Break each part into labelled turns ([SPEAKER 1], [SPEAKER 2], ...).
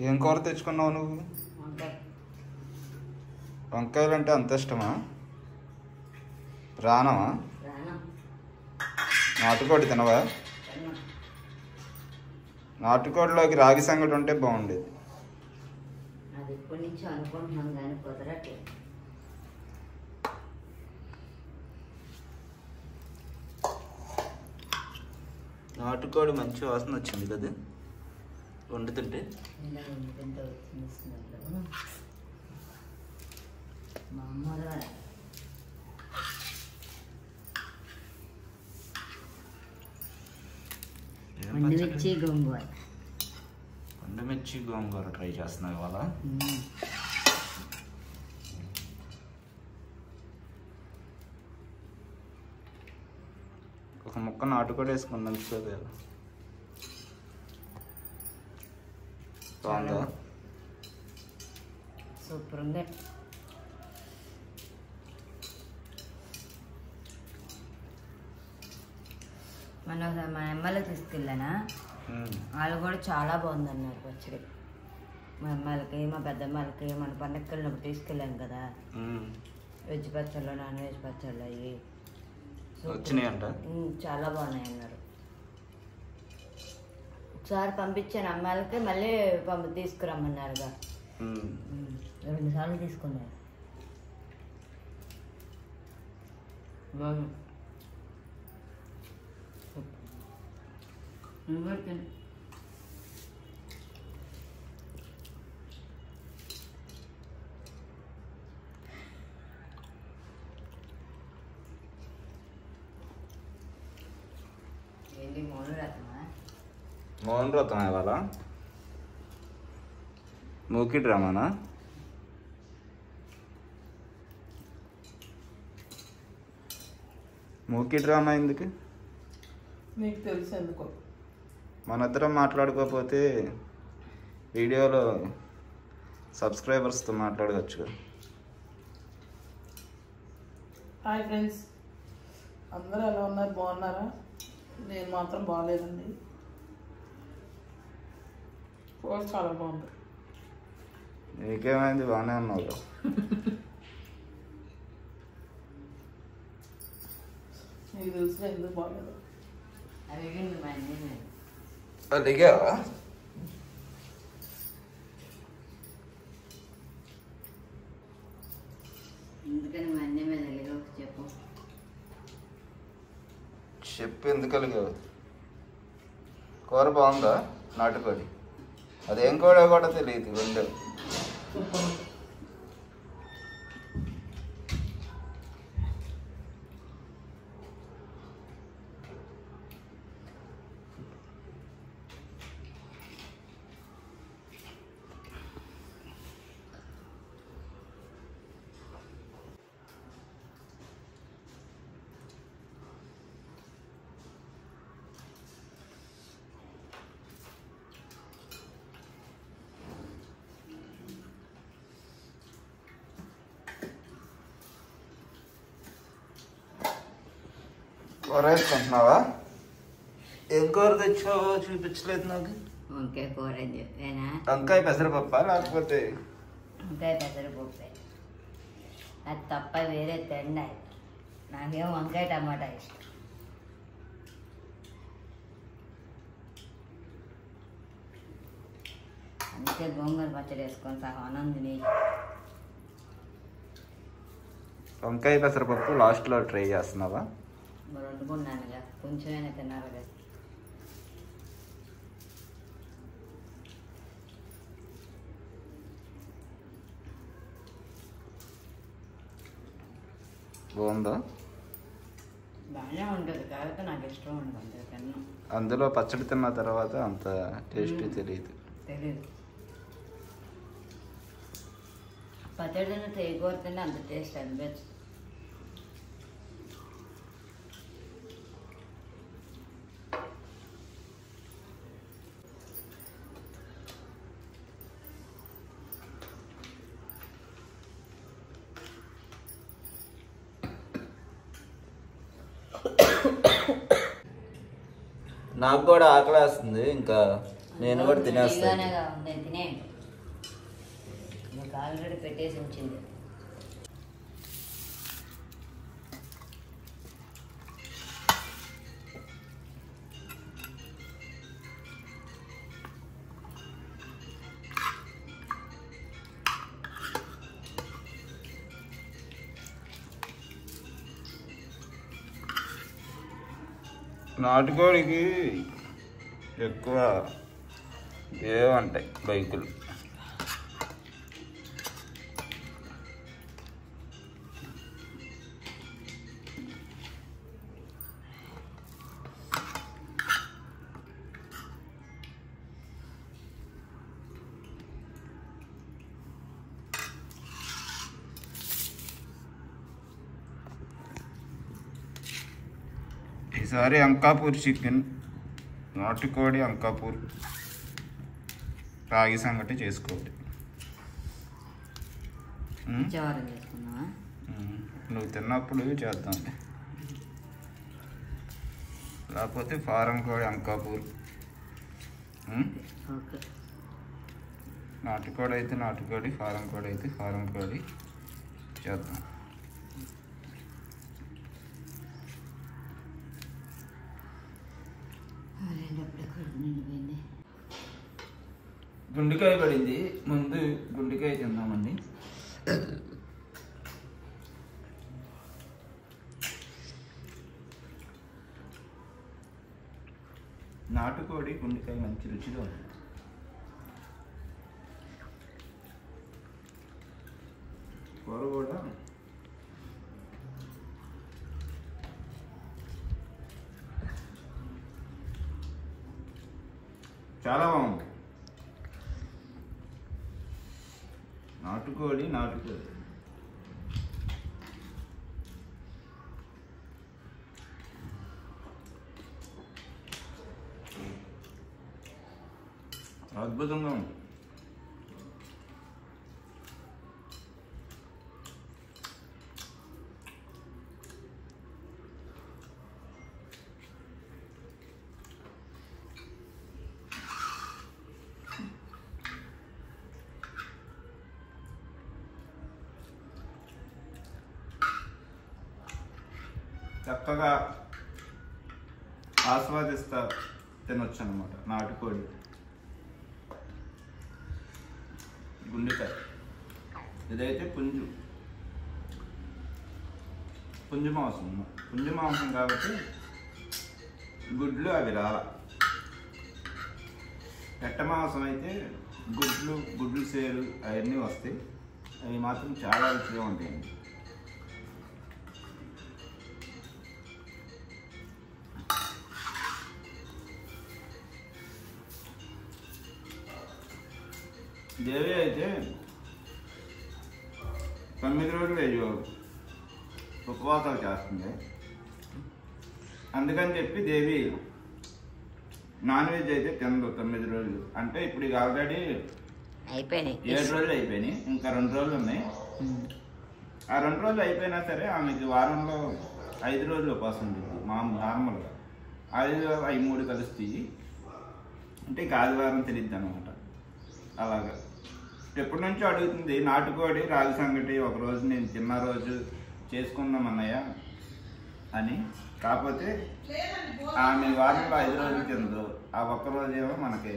[SPEAKER 1] ఏం కూర తెచ్చుకున్నావు నువ్వు? వంకాయలు అంటే అంత ఇష్టమా? ప్రాణమా? నాటుకోడి తినవా? నాటుకోడిలోకి రాగి సంగటి ఉంటే బాగుండేది.
[SPEAKER 2] అది ఇప్పటి నుంచి అనుకుంటున్నాం కానీ కుదరట్లేదు.
[SPEAKER 1] నాటుకోడి మంచి వాసన వచ్చింది కదా వండుతుంటే.
[SPEAKER 2] మా అమ్మ ఎండుమిర్చి గోంగూర.
[SPEAKER 1] ఎండుమిర్చి గోంగూర ట్రై చేస్తున్నావు ఇవాళ? ఒక ముక్క నాటుకోడి వేసుకుని నంచుకోదు కదా. బాగుందా?
[SPEAKER 2] సూపర్ ఉంది. మన మా అమ్మాయిలో తీసుకెళ్ళానా, వాళ్ళు కూడా చాలా బాగుందన్నారు పచ్చడి. మా అమ్మాయిలకి మా పెద్దమ్మాయిలకి మన పండగకి వెళ్ళినప్పుడు తీసుకెళ్ళాను కదా, వెజ్ పచ్చళ్ళు నాన్ వెజ్ పచ్చళ్ళు అవి
[SPEAKER 1] వచ్చినాయంట.
[SPEAKER 2] చాలా బాగున్నాయి అన్నారు. ఒకసారి పంపించాను అమ్మాయిలకి, మళ్ళీ తీసుకురమ్మన్నారుగా. 2 సార్లు తీసుకున్నారు. ఏంటి
[SPEAKER 1] మౌన వ్రతం ఇవాళ? మూకీ డ్రామానా? మూకీ డ్రామా ఎందుకు
[SPEAKER 3] నీకు తెలుసు ఎందుకో.
[SPEAKER 1] మనిద్దరం మాట్లాడుకోకపోతే వీడియోలో సబ్స్క్రైబర్స్తో మాట్లాడవచ్చు కదా.
[SPEAKER 3] హాయ్ ఫ్రెండ్స్, అందరూ ఎలా ఉన్నారు? బాగున్నారా? నేను మాత్రం బాగాలేదండి. కూర చాలా బాగుంది.
[SPEAKER 1] నీకేమైంది? బాగానే ఉన్నావు.
[SPEAKER 3] నీకు తెలుసు ఎందుకు బాగాలేదు.
[SPEAKER 1] అడిగావా? చెప్పు ఎందుకు అలిగావు? కూర బాగుందా? నాటుకోడి అదేం కోడో కూడా తెలియదు. రెండు కూర వేసుకుంటున్నావా? ఏం కూర తెచ్చావో చూపించలేదు నాకు.
[SPEAKER 2] వంకాయ కూర అని చెప్పానా?
[SPEAKER 1] వంకాయ పెసరపప్ప లేకపోతే?
[SPEAKER 2] వంకాయ పెసరపప్పు. అది తప్ప వేరే తిండి. నాకేం వంకాయ టమాటా ఇష్టం. అందుకే గోంగూర పచ్చడి వేసుకొని సహా ఆనందిని.
[SPEAKER 1] వంకాయ పెసరపప్పు లాస్ట్లో ట్రై చేస్తున్నావా?
[SPEAKER 2] మరి వండుకున్నానుగా, కొంచెమైనా తిన్నారు కదా.
[SPEAKER 1] బాగుందా?
[SPEAKER 2] బాగానే ఉంటుంది, కాబట్టి నాకు ఇష్టం ఉంటుంది. తిన్నా
[SPEAKER 1] అందులో పచ్చడి తిన్న తర్వాత అంత టేస్ట్ తెలియదు.
[SPEAKER 2] పచ్చడి తిన్న తెగూర తిన్న అంత టేస్ట్ అనిపించదు.
[SPEAKER 1] నాకు కూడా ఆకలి వేస్తుంది, ఇంకా నేను కూడా తినేస్తాను.
[SPEAKER 2] తినే మీకు ఆల్రెడీ పెట్టేసి ఉంచింది.
[SPEAKER 1] నాటుకోడికి ఎక్కువ ఏమంటాయి బైకులు. ఈసారి అంకాపూర్ చికెన్, నాటుకోడి అంకాపూర్ రాగి సంగటి చేసుకోవాలి.
[SPEAKER 2] చవారం చేసుకున్నావా?
[SPEAKER 1] నువ్వు తిన్నప్పుడు చేద్దాం, లేకపోతే ఫారం కోడి అంకాపూర్.
[SPEAKER 2] ఓకే.
[SPEAKER 1] నాటుకోడి అయితే నాటుకోడి, ఫారం కోడి అయితే ఫారం కోడి చేద్దాం. గుండెకాయ పడింది, ముందు గుండెకాయ తిందామండి. నాటుకోడి గుండెకాయ మంచి రుచిగా ఉంది. కూర కూడా చాలా బాగుంది. నాటుకోడి అద్భుతంగా ఉంది. చక్కగా ఆస్వాదిస్తా తినొచ్చు అన్నమాట. నాటుకోడి గుండెకాయ, ఇదైతే పుంజు మాంసం కాబట్టి గుడ్లు అవి రాల. పెట్ట మాంసం అయితే గుడ్లు సేరు అవన్నీ వస్తాయి. అవి మాత్రం చాలా రుచిగా ఉంటాయండి. దేవి అయితే 9 రోజులు ఉపవాసాలు చేస్తుంది. అందుకని చెప్పి దేవి నాన్ వెజ్ అయితే తినదు 9 రోజులు. అంటే ఇప్పుడు ఇక ఆల్రెడీ
[SPEAKER 2] అయిపోయినాయి,
[SPEAKER 1] 7 రోజులు అయిపోయినాయి, ఇంకా 2 రోజులు ఉన్నాయి. ఆ 2 రోజులు అయిపోయినా సరే ఆమెకి వారంలో 5 రోజులు ఉపవాసం ఉంటుంది నార్మల్గా. 5 3 కలుస్తాయి. అంటే ఇక ఆదివారం తెలియద్దు అనమాట. అలాగా ఎప్పటి నుంచో అడుగుతుంది నాటుకోడి రాగి సంగటి ఒకరోజు నేను తిన్న రోజు చేసుకుందాం అన్నయ్య అని. కాకపోతే ఆమె వారంలో 5 రోజులు తిందు. ఆ ఒక్కరోజు ఏమో మనకి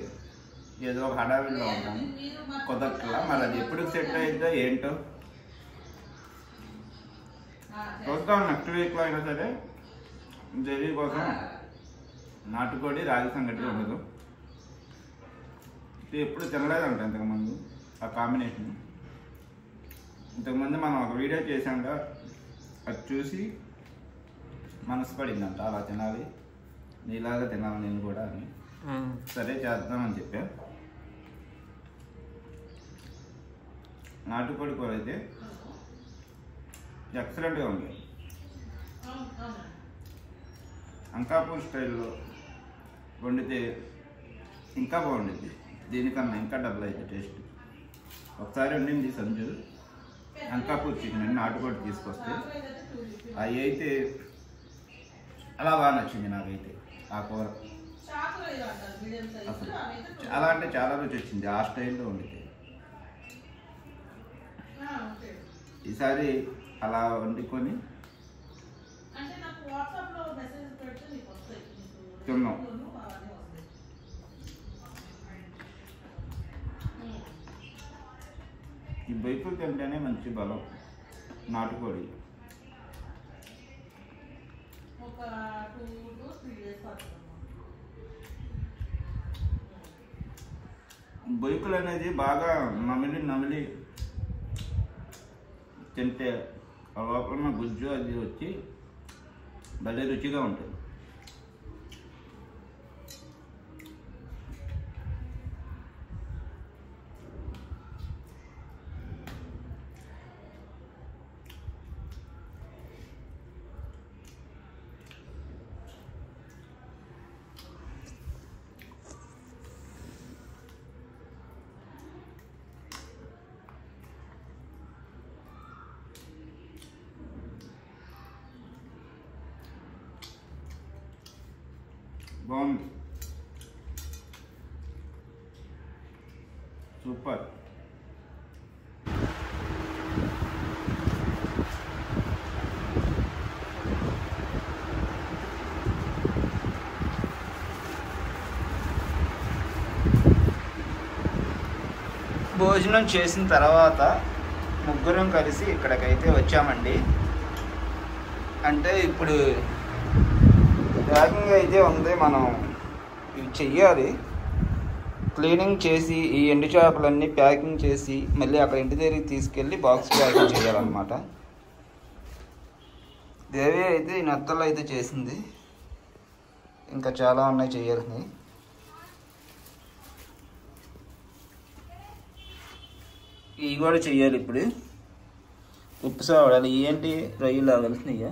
[SPEAKER 1] ఏదో ఒక హడావిడిలో ఉంటాము, కుదరట్లా. మరి అది ఎప్పుడు సెట్ అయిద్దో ఏంటో చూద్దాం. నెక్స్ట్ వీక్లో అయినా సరే దేవి కోసం నాటుకోడి రాగి సంగటి ఉండదు. ఎప్పుడు తినలేదంట ఇంతకుముందు ఆ కాంబినేషన్. ఇంతకుముందు మనం ఒక వీడియో చేశాక అది చూసి మనసు పడిందంట అలా తినాలి, నీలాగా తినాలి నేను కూడా అని. సరే చేద్దామని చెప్పా. నాటుకోడి కూర అయితే ఎక్సలెంట్గా ఉంది. అంకాపూర్ స్టైల్లో వండితే ఇంకా బాగుండిద్ది, దీనికన్నా ఇంకా డబుల్ అయితే టేస్ట్. ఒకసారి వండింది సంజు అంకాపూర్ చికెన్ అని నాటుకోడి తీసుకొస్తే, అవి అయితే అలా బాగా నచ్చింది నాకైతే ఆ కూర. అసలు చాలా అంటే చాలా రుచి వచ్చింది ఆ స్టైల్లో వండితే. ఈసారి అలా వండుకొని తిన్నాం. ఈ బైకులు తింటేనే మంచి బలం. నాటుకోడి బొయ్కులు అనేది బాగా నమిలి తింటే ఆ లోపల ఉన్న గుజ్జు అది వచ్చి భలే రుచిగా ఉంటుంది. బాగుంది, సూపర్. భోజనం చేసిన తర్వాత ముగ్గురం కలిసి ఇక్కడికైతే వచ్చామండి. అంటే ఇప్పుడు ప్యాకింగ్ అయితే ఉంది, మనం ఇవి చెయ్యాలి. క్లీనింగ్ చేసి ఈ ఎండు చేపలన్నీ ప్యాకింగ్ చేసి మళ్ళీ అక్కడ ఇంటి దగ్గరికి తీసుకెళ్ళి బాక్స్ ప్యాకింగ్ చేయాలన్నమాట. దేవి అయితే ఈ నెత్తలు అయితే చేసింది, ఇంకా చాలా ఉన్నాయి చేయాల్సినవి. ఇవి కూడా చెయ్యాలి ఇప్పుడు. ఉప్పు సావడాలి. ఏంటి రొయ్యలు లాగాల్సినయ్యా?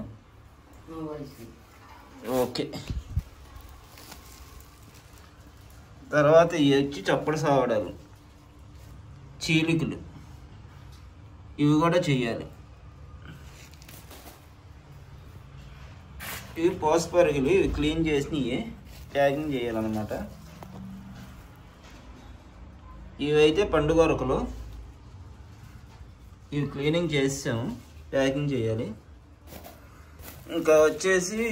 [SPEAKER 1] ఓకే. తర్వాత ఇవి వచ్చి చప్పడి సావడాలు, చీలికలు, ఇవి కూడా చెయ్యాలి. ఇవి పోసపరుగులు, ఇవి క్లీన్ చేసినవి ప్యాకింగ్ చేయాలన్నమాట. ఇవైతే పండుగొరకలు, ఇవి క్లీనింగ్ చేసాము, ప్యాకింగ్ చేయాలి. ఇంకా వచ్చేసి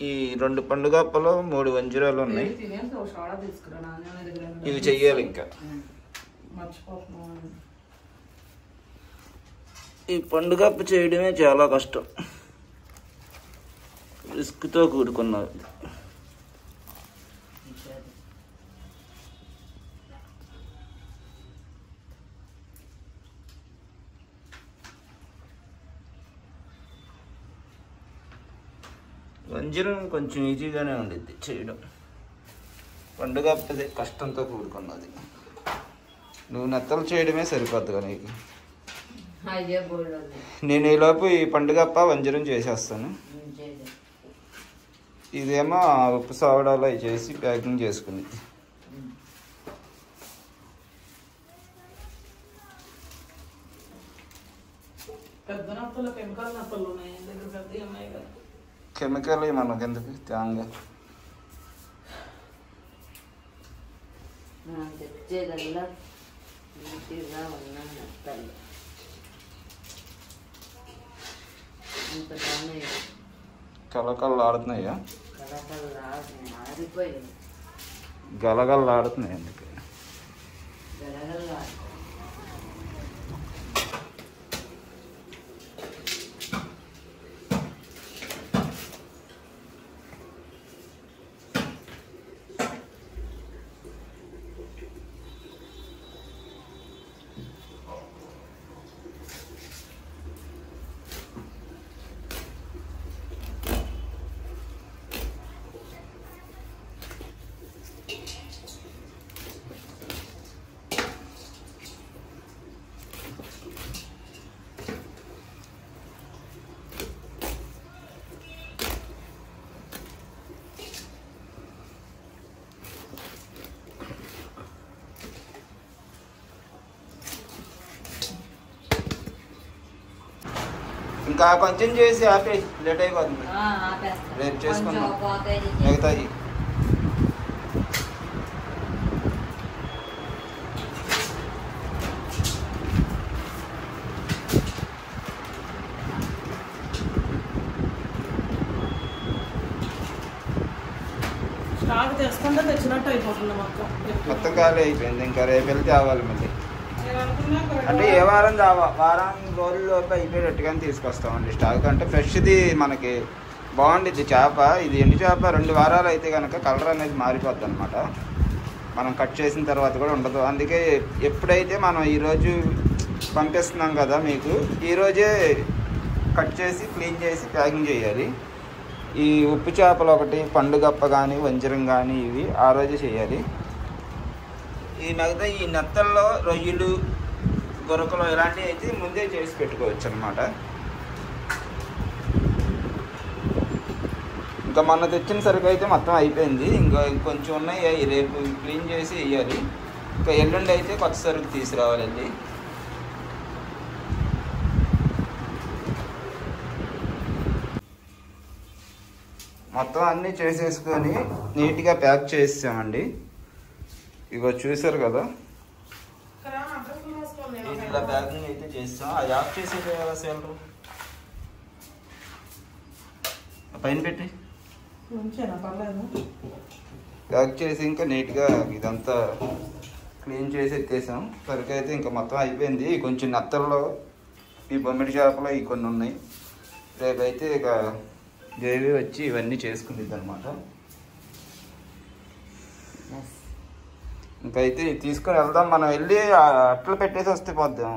[SPEAKER 1] ఈ 2 పండుగప్పలు 3 వంజరాలు ఉన్నాయి, ఇవి చెయ్యాలి. ఇంకా ఈ పండుగప్ప చేయడమే చాలా కష్టం, రిస్క్తో కూడుకున్నది. వంజరం కొంచెం ఈజీగానే ఉండిద్ది చేయడం, పండుగ అప్పది కష్టంతో కూడుకున్నది. నువ్వు నెత్తలు చేయడమే సరిపోద్దుగా నీకు. నేను ఈలోపు ఈ పండుగప్ప వంజరం చేసేస్తాను. ఇదేమో ఉప్పు సావడాలు అవి చేసి ప్యాకింగ్ చేసుకుని. కెమికల్ మనకు ఎందుకు తేంగా
[SPEAKER 2] తెచ్చేదల్లా నీట్గా ఉన్న నెత్తలు అంత బాగున్నాయి,
[SPEAKER 1] కలకల్లాడుతున్నాయా?
[SPEAKER 2] మారిపోయింది,
[SPEAKER 1] గలగల్లాడుతున్నాయి. ఎందుకు
[SPEAKER 2] గలగల్లాడు.
[SPEAKER 1] ఇంకా కొంచెం చేసి ఆపే, లేట్ అయిపోతుంది. రేపు చేసుకుందాం మిగతాయి.
[SPEAKER 3] స్టాక్ తెచ్చుకుంటే తెచ్చినట్టు అయిపోతుంది
[SPEAKER 1] మొత్తం ఖాళీ అయిపోయింది. ఇంకా రేపు వెళ్తే తేవాలి మళ్ళీ.
[SPEAKER 3] నేను అనుకున్నా
[SPEAKER 1] అంటే ఏ వారం వారం రోజుల్లోపు అయిపోయేటట్టుగానే తీసుకొస్తామండి స్టాక్. అంటే ఫ్రెష్ది మనకి బాగుండిద్ది చేప. ఇది ఎండు చేప 2 వారాలు అయితే కనుక కలర్ అనేది మారిపోద్ది అనమాట. మనం కట్ చేసిన తర్వాత కూడా ఉండదు. అందుకే ఎప్పుడైతే మనం ఈరోజు పంపిస్తున్నాం కదా మీకు, ఈరోజే కట్ చేసి క్లీన్ చేసి ప్యాకింగ్ చేయాలి. ఈ ఉప్పు చేపలు ఒకటి, పండుగప్ప కానీ వంజరం కానీ ఇవి ఆ రోజే చేయాలి. ఈ మిగతా ఈ నెత్తల్లో రొయ్యలు, గొరకలు ఇలాంటివి అయితే ముందే చేసి పెట్టుకోవచ్చు అనమాట. ఇంకా మొన్న తెచ్చిన సరుకు అయితే మొత్తం అయిపోయింది. ఇంకా ఇంకొంచెం ఉన్నాయి, రేపు క్లీన్ చేసి వేయాలి. ఇంకా ఎల్లుండి అయితే కొత్త సరుకు తీసుకురావాలండి. మొత్తం అన్నీ చేసేసుకొని నీట్గా ప్యాక్ చేసామండి. ఇగో చూసారు కదా, ఇలా ప్యాకింగ్ అయితే చేస్తాం. అది ఆఫ్ చేసేది కదా సేలరు పైన పెట్టి ప్యాక్ చేసి ఇంకా నీట్గా ఇదంతా క్లీన్ చేసి ఎత్తేసాం. సరుకు అయితే ఇంకా మొత్తం అయిపోయింది. కొంచెం నత్తల్లో ఈ బొమ్మిడి చేపలు ఇవి కొన్ని ఉన్నాయి. రేపైతే ఇక దేవి వచ్చి ఇవన్నీ చేసుకునేది అనమాట. ఇంకైతే తీసుకొని వెళ్దాం. మనం వెళ్ళి అట్లు పెట్టేసి వస్తే పోద్దాం.